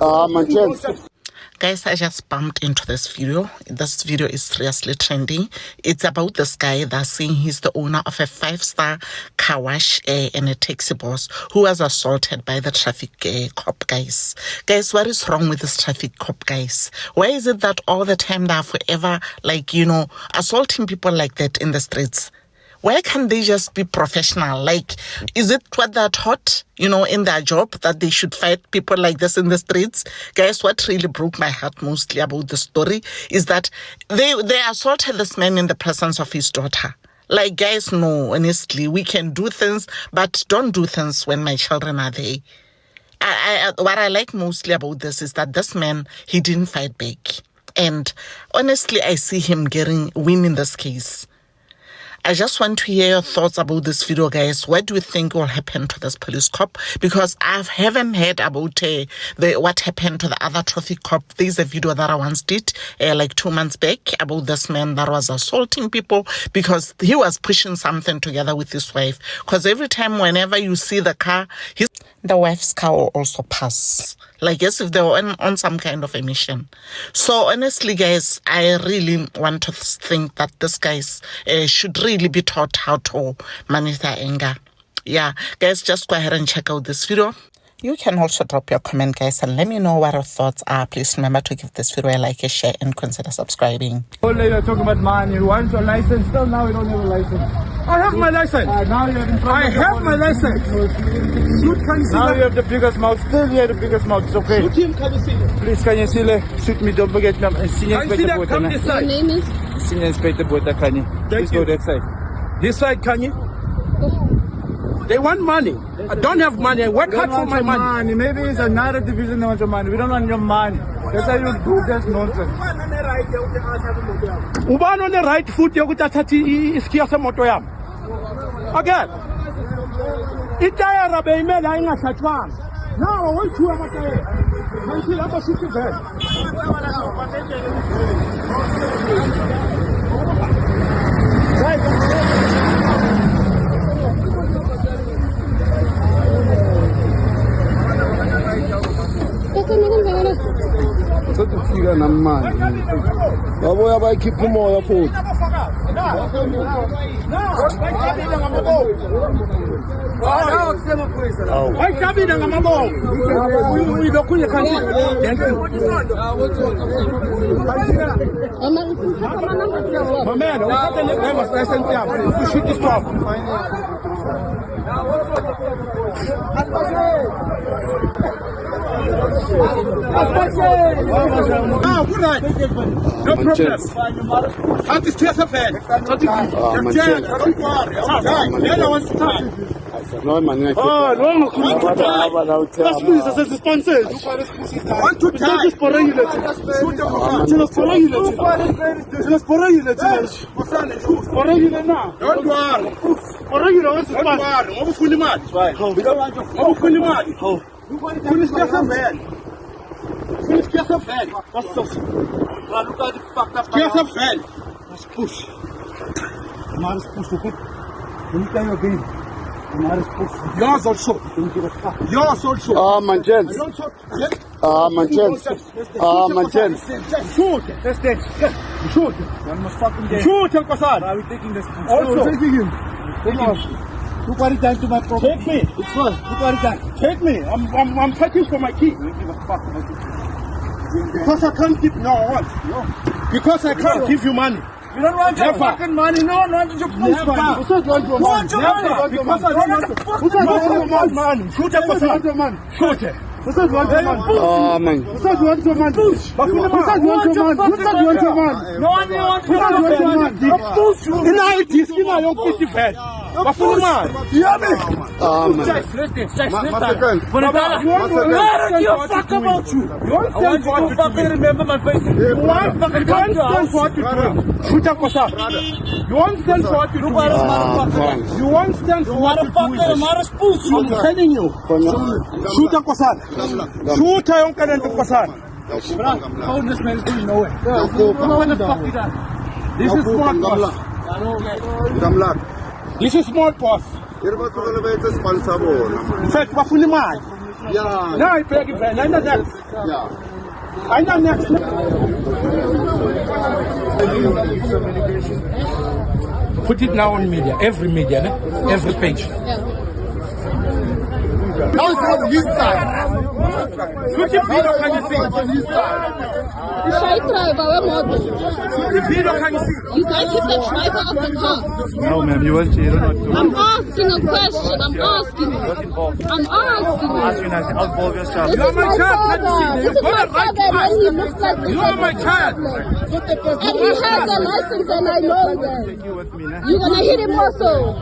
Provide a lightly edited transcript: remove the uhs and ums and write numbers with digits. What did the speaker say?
My chance. Guys, I just bumped into this video. This video is seriously trending. It's about this guy that's saying he's the owner of a 5-star car wash and a taxi boss who was assaulted by the traffic cop, guys. Guys, what is wrong with this traffic cop, guys? Why is it that all the time they are forever, like, you know, assaulting people like that in the streets? Why can't they just be professional? Like, is it what they're taught, you know, in their job, that they should fight people like this in the streets? Guys, what really broke my heart mostly about the story is that they assaulted this man in the presence of his daughter. Like, guys, no, honestly, we can do things, but don't do things when my children are there. What I like mostly about this is that this man, he didn't fight back. And honestly, I see him winning this case. I just want to hear your thoughts about this video, guys. What do you think will happen to this police cop? Because I haven't heard about what happened to the other traffic cop. There's a video that I once did like 2 months back about this man that was assaulting people because he was pushing something together with his wife. Because every time, whenever you see the car, the wife's car will also pass. Like as if they were on some kind of a mission. So honestly, guys, I really want to think that these guys should really be taught how to manage their anger. Yeah, guys, just go ahead and check out this video. You can also drop your comment, guys, and let me know what your thoughts are. Please remember to give this video a like, a share, and consider subscribing. All you're talking about money. You want your license? Still now you don't have a license. I have my license. Now you're in front I have my license. Now you have the biggest mouth. Still you have the biggest mouth. It's okay. Shoot him, can you see him? Please, can you see him? Shoot me, don't forget me. I'm Senior Inspector Bota. Come this side. Your name is? Senior Inspector Bota, Kanye. Please go that side. This side, Kanye. They want money. I don't have money. I work hard for my money. Maybe it's another division that wants your money. We don't want your money. That's how you do this nonsense. Uban on the right foot, you got to is Kia Motoyam. Again. Itaya Rabe made I not such one. Now I want to have a city bed. Kufika namanje baboya bayikhipha umoya futhi wayijabile ngamabongo uyilokhunye kanti mamela uthathe le-driver's license yabo ushoot istop. No, good night. No problem. That is just a fan. Don't worry. No man. Oh, no, that's me. This is sponsored. Want to die? Just for regular. Just for regular. Just for regular. For regular now. Don't worry. For regular, what's the sponsor? What fully mad? What fully mad? Finish just a fan. Finish just a fan. What's so? Look at the fucked up. Just a fan. Let's push. Tomorrow's push. Okay. Let me tell you again. Yours also. Yours also. My chance. My chance. My chance. Shoot. That's it. Shoot. Shoot, Uncle San. Are we taking this? Also taking him. Take him. You got it down to my property. Take me. It's fine. You got it down. Take me. I'm fighting for my key. Because I can't give no. Because I can't give you money. You don't want your fucking money. No one wants your money. Who said you want your money? Because I don't want money. Shoot it. Shoot it. Who said you want your money? Man. Who said you want your money? Who said you want your money? Who said you want your money? No one wants your money. In our teeth, you know, you're 50 fed. But for man, you hear me? Man. You fuck about you. You won't stand for what you fucking remember my face. You won't stand for what you do. Shoot up, Kosa. You won't stand for what you do. You won't stand for what you do. I'm telling you. Shoot up, Kosa. Shoot up, Kosa. How this man is going nowhere. What the fuck is that? This is smart boss. This is smart boss. In fact, wafuna imali. Ja. Nein, ich bin nein, nein, nein. Ja. Nein, nein, Put it now on media, every media, ne? Every page. Now it's on his side. Look at video, can you see? On his side. Shy driver, where model? The video, can you see? You guys hit the driver of the car. No, ma'am, you won't. You don't have to. I'm asking a question. I'm asking you. I'm asking you. Ask you nothing. I'll involve yourself. This is my father. This is my father, and he looks like this. You are my child. And he has a license, and I know that. You with me, ne? You're gonna hit him also.